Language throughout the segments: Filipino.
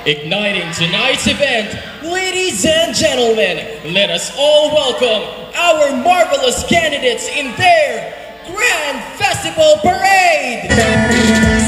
Igniting tonight's event, ladies and gentlemen, let us all welcome our marvelous candidates in their Grand Festival Parade!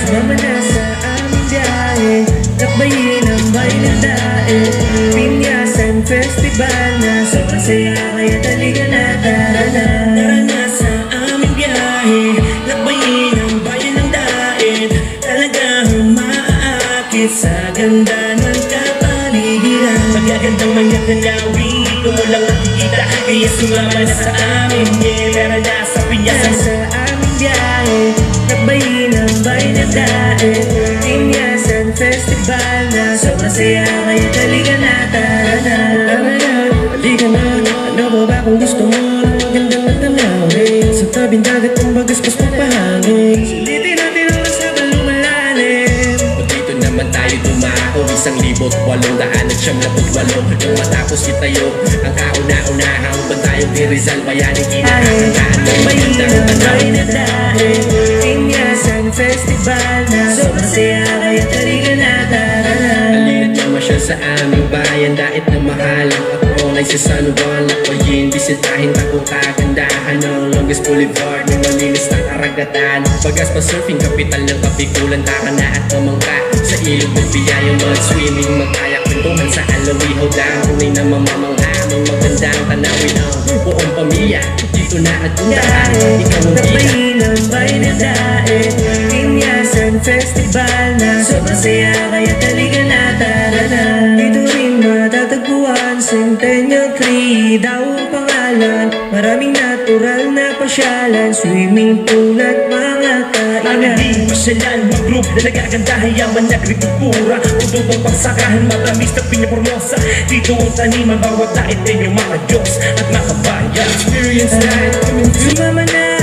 Sumama na sa aming biyahe, takbayin ang bayan ng daet, Pinyasan Festival na sobrang saya, kaya taliga na, tara na. Tara na sa aming biyahe, lakbayin ang bayan ng daet, talagang maaakit sa ganda ng kapaligiran. Magagandang mga tanawin, ito mo lang nakikita, kaya sumama na sa amin, yeah. Tara na sa Pinyasan sa aming biyahe, takbayin ang bayan ng daet, Pinyasan Festival na sobrang saya, kaya taliga na, tara na. Tara na, halika na, ano ba kung gusto mo ng magandang tanawin, sa tabing dagat ang bagaspas ng pahangin, sulitin natin ang sabang lumalalim. O dito naman tayo dumako, 1,898 nang matapos itayo ang kauna-unahang bantayong di Rizal, bayaning kinahanglaan ng magandang tanawin na daet, Pinyasan Festival na sobrang saya, kaya taliga na, tara na. Halina't mamasyal sa aming bayan, dait na mahalang ako ay sa San Juan, lakbayin, bisitahin takong kagandahan ng longest boulevard ng malinis na karagatan. Bagas pa surfing, kapital ng Kapikulan, tara na at mamangka sa ilog ng biyayang mag-swimming, magkayak kwentuhan sa alawihaw lang, tunay na mamamangha, may magandang tanawin ang buong pamilya. Dito na at puntahan, ikaw ang bida. Takbayin ang bayan ng daet, Pinyasan Festival na sobrang saya, kaya taliga na, tara na. Dito rin matatagpuan Centennial Tree, daw ang pangalan, maraming natural na pasyalan, swimming pool at mga kainan. Di pasyalan, mga group na nagagandahan, yaman na agrikultura, udog ang pagsakahan, matamis na Piñapormosa. Dito ang taniman, bawat dait ay yung mga Diyos at mga bayan. Experience that coming through. Sumama na,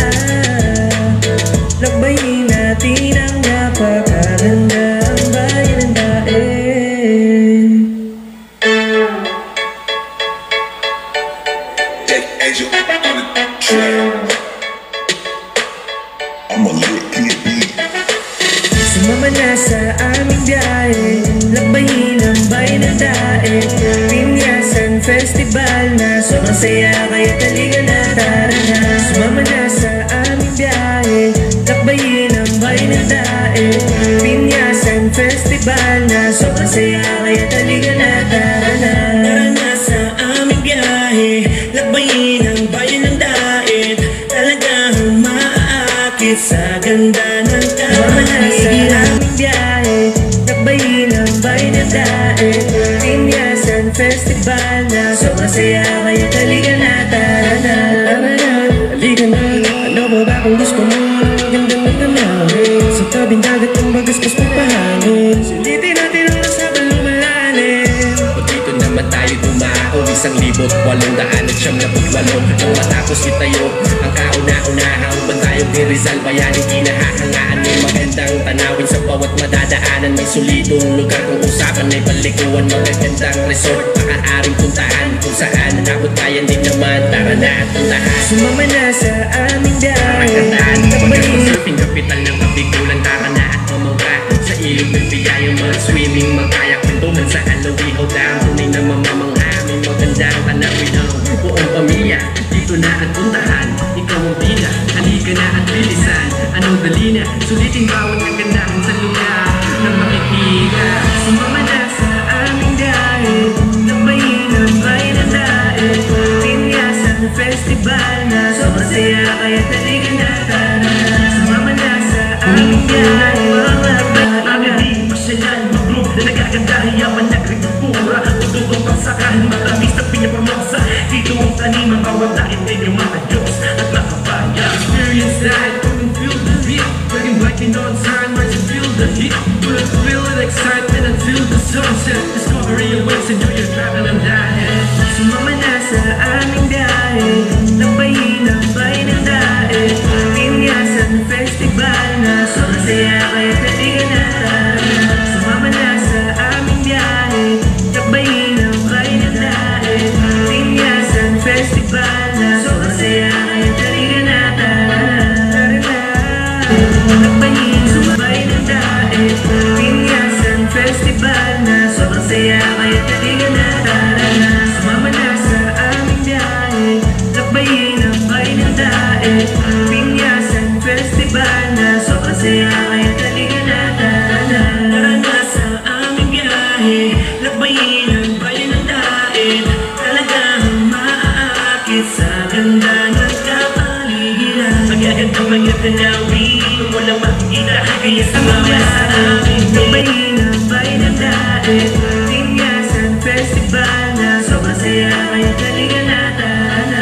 lakbayin natin ang napakaganda ang bayan ng daet. Deck Angel on the track. I'ma lick it beat. Sumama na sa aming biyahe, lakbayin ang bayan ng daet, Pinyasan Festival na sobrang saya, kaya taliga na, tara na. Sumama na sa aming biyahe, lakbayin ang bayan ng daet, Pinyasan Festival na sobrang saya, kaya taliga na, tara na. Tara na sa aming biyahe, lakbayin ang bayan ng daet, talagang maaakit sa ganda ng kapaligiran. Biyahe, takbayin ang bayan ng daet, Pinyasan Festival na sobrang saya, kaya taliga na, tara na. Tara na, halika na, ano ba kung gusto mo ng magandang tanawin, sa tabing dagat ang bagaspas ng pahangin, sulitin natin ang sabang lumalalim. O dito naman tayo dumako, 1,898 nang matapos itayo ang kauna-unahang bantayong di Rizal, bayaning kinahahangaan, may magandang tanawin sa bawat madadaanan, may solidong lugar kung usapan ay paliguan, magagandang resort maaaring puntahan, kung saan nakot bayan din naman, tara na at puntahan. Sumama na sa aming biyahe, Magandaan, bagas pa takbayin surfing, kapital ng Kapikulan, tara na at mamangka sa ilog ng biyayang mag-swimming, magkayak kwentuhan sa alawihaw lang, tunay na mamamangha, may magandang tanawin ang buong pamilya. Dito na at puntahan, ikaw ang bida, halika na at bilisan, anong dali na, sulitin bawat kagandahan sa lugar ng makikita. Sumama na sa aming biyahe, lakbayin ang bayan ng daet, Pinyasan Festival na sobrang saya, kaya taliga na, tara na. Sumama na sa aming biyahe, mga Ang di pasyalan, mga group na nagagandahan, yaman na agrikultura, udog ang pagsakahan, matamis na Piñapormosa. Dito ang taniman, bawat dait ay yung mga Diyos at mga bayan. Experience that, come and feel the beat, dragging biking on time, right to feel the heat, full of thrill and excitement until the sunset, discovery awaits, enjoy your travel and diet. Sumama na sa aming biyahe, lakbayin ang bayan ng daet, Pinyasan Festival na sobrang saya, kaya taliga na, tara na. Sumama na sa aming biyahe, lakbayin ang bayan ng daet, Pinyasan Festival na sobrang saya, kaya taliga na, tara na. Tara na, lakbayin ang bayan ng daet, Pinyasan Festival na sobrang tanawin, walang makikita, kaya sumama sa amin. Nabayin ang bayan ng daet, Pinyasan Festival na sobrang saya, kaya taligan na tara.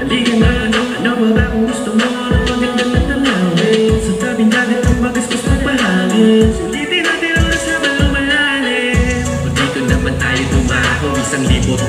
Taligan na, ano ba ba kung gusto mo ng magandang na tanawin? Sa tabing dagat ang magastos na bahagin, sulitin natin ang nasa balong malalim. Kung dito naman tayo tumako, 1,800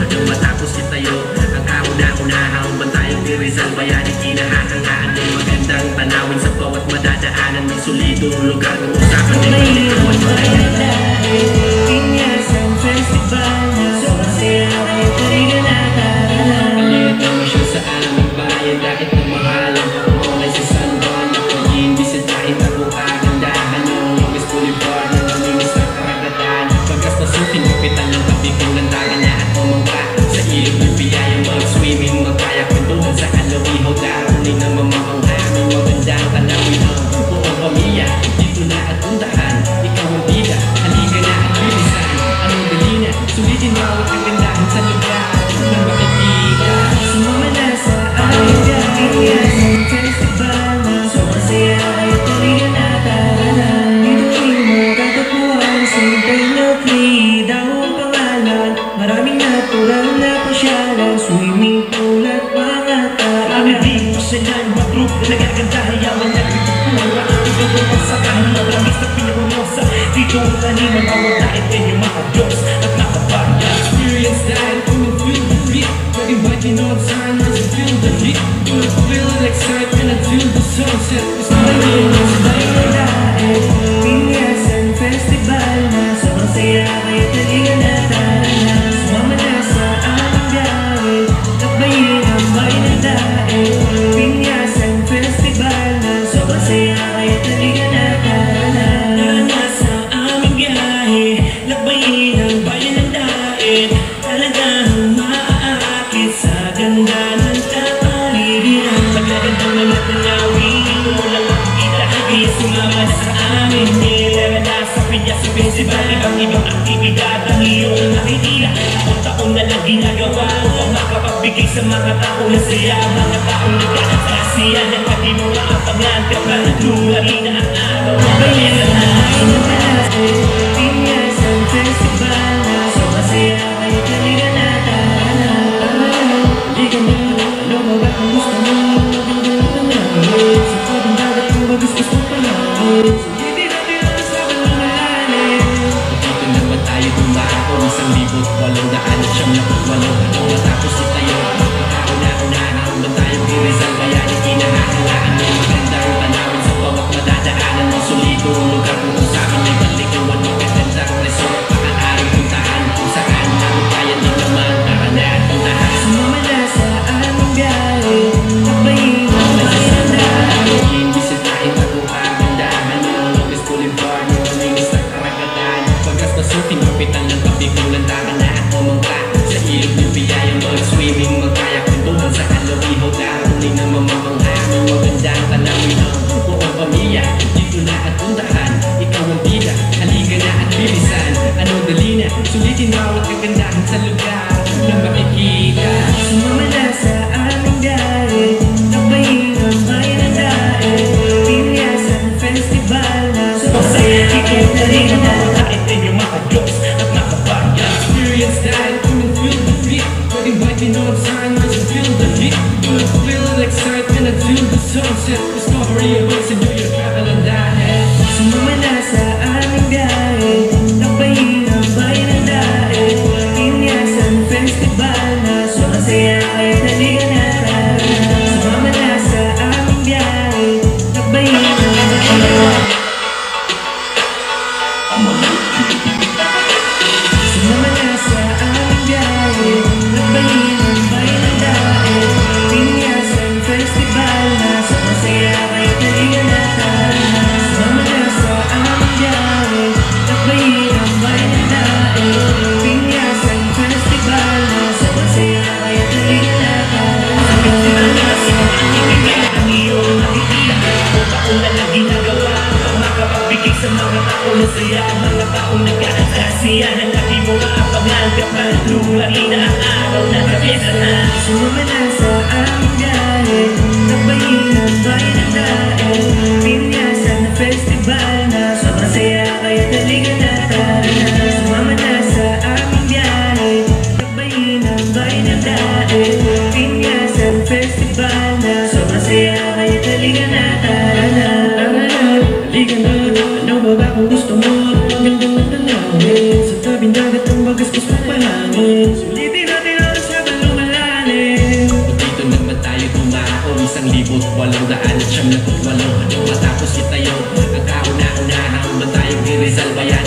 nang matapos itayo ang kauna-unahang bantayong di Rizal, bayani kinahahangaan ng magandang tanawin sa bawat madadaanan ng solidong lugar ng usapan ng Nabayin ang bayan ng daet, Pinyasan Festival na sobrang saya, kaya taligan na tara. Maliit ang misyon sa aming bayan, kahit na mahalang online sa San Juan na pag-iimbisitahin ang buong kagandahan ng Longest Boulevard na namimis na karagatan. Pagkas na suting kapitan ng tabing ng dagat na at umangka sa ilog ng biyaya, mag-swimming, magkaya kwentuhan sa Kalawiho, darunin na mamamanghaming magandang tanawin ng buong pamilya. Dito na at puntahan, ikaw ang bida, halika na at bilisan. Anong dali na, sulitin mo ang kagandahan sa lugar ng makikita. Sumama na sa aming Pinyasan Festival na sobrang saya, kaya taligan na tara. Dito'y magkatagpuan sa Imperial Creed, ang pangalan, maraming natural na pasyalan, swimming pool at mga Marami din pasyalan, mga group na nagagandahan, yaman na kritikura. Ikaw ang pagsakahan, matamis na pinakunosa. Dito ang taniman, bawat dahil yung mga Diyos at nakapaya. Experience that, come and feel the beat. Pwedeng biting on time as you feel the heat. Gonna feel the excitement until the sunset. It's not Nabayin ang bayan ng daet, Pinyasan Festival na sobrang saya, kaya taligan na tara. Sumama na sa aming gawin, Nabayin ang bayan ng daet, Pinyasan Festival na sobrang saya, kaya taligan na tara. Tara na sa aming biyahe, lakbayin ang bayan ng daet. Talagang maaakit sa ganda ng kapaligiran. Magagandang mga tanawin, walang makikita, kaya sumama sa amin. Nilera na sa Pinyasan Festival, ibang aktibidad ang iyong nakikita. Taon na lang ginagawa upang makapagbigay sa mga tao na saya. Mga taong nagkakasiya ng pati mo na ang pangangapan. Luwari na ang araw na Nabayin ang bayan ng daet, Pinyasan Festival na sobrang saya, kaya taligan na tara. Taligan na, ano ba ba kung gusto mo ng magandang na tanawin? Sa tabing dagat ang magastos na bahagin, sulitin natin ang nasa balong malalim. Dito naman tayo tumako, 1,800 nang matapos itayo ang kauna-unahang bantayong di Rizal, bayani kinahahangaan ng magandang tanawin sa bawat madadaanan ng solidong lugar kung usapan ay balikawan ng magandang resort. Maaaring puntahan kung saan narupayan din naman, tara na at puntahan. Sumama na sa aming biyahe, Nabayin ang bayan ng daet, Iimbisitahin ang buong kagandahan ng Longest Boulevard na malinis na karagatan. Pagkas na suting kapitan ng tabing ng dagat na at umangka sa ilog ng biyaya, mag-swimming, magkaya kwentuhan sa Kalawiho, darunin na mamamanghaming magandang tanawin ng buong pamilya. Dito na at puntahan, ikaw ang bida, halika na at bilisan. Anong dali na, sulitin mo ang kagandahan sa lugar ng makikita. sumama na sa aming biyahe, Nabayin ang bayan ng daet, Pinyasan Festival na sobrang saya, kaya taligan na tara. Kahit yung mga Diyos at nakapaya. Experience that, come and feel the beat. Pwedeng biting on time as you feel the heat. Gonna feel the excitement until the sunset. Discovery awaits and you're traveling that. Sumama na sa aming biyahe, Nabayin ang bayan ng daet, Pinyasan Festival na sobrang saya, kaya taligan na tara. Sumama na sa aming biyahe, Nabayin ang bayan ng daet. Sumama na sa aming biyahe, Nabayin ang bayan ng daet, Pinyasan Festival na sobrang saya, kaya taligan na tara. Sumama na sa aming biyahe, Nabayin ang bayan ng daet, Pinyasan Festival na sobrang saya, kaya taligan na tara. Ang iyong nakikita, taon na lang ginagawa upang makapagbigay sa mga tao na saya. Mga taong nagkakasiya ng laki mo na ang pangangapan. Luwari na ang araw na kapisahan. Sumama na sa aming biyahe, Lakbayin ang bayan ng daet, pinyasan na festival na sobrang saya, kaya taliga na tara na. Sumama na sa aming biyahe. Lakbayin ang bayan ng daet, pinyasan festival na sobrang saya, kaya taliga na tara na. Halika na, ano ba ba kung gusto mo? Ang ganda ng tanawin, sa tabing dagat ang magastos ng pahangin. Sulitin natin ang sa balong malalim. Dito naman tayo dumako, 1,800 at 708. Matapos itayo ang kauna-unahang batayong Rizal, bayani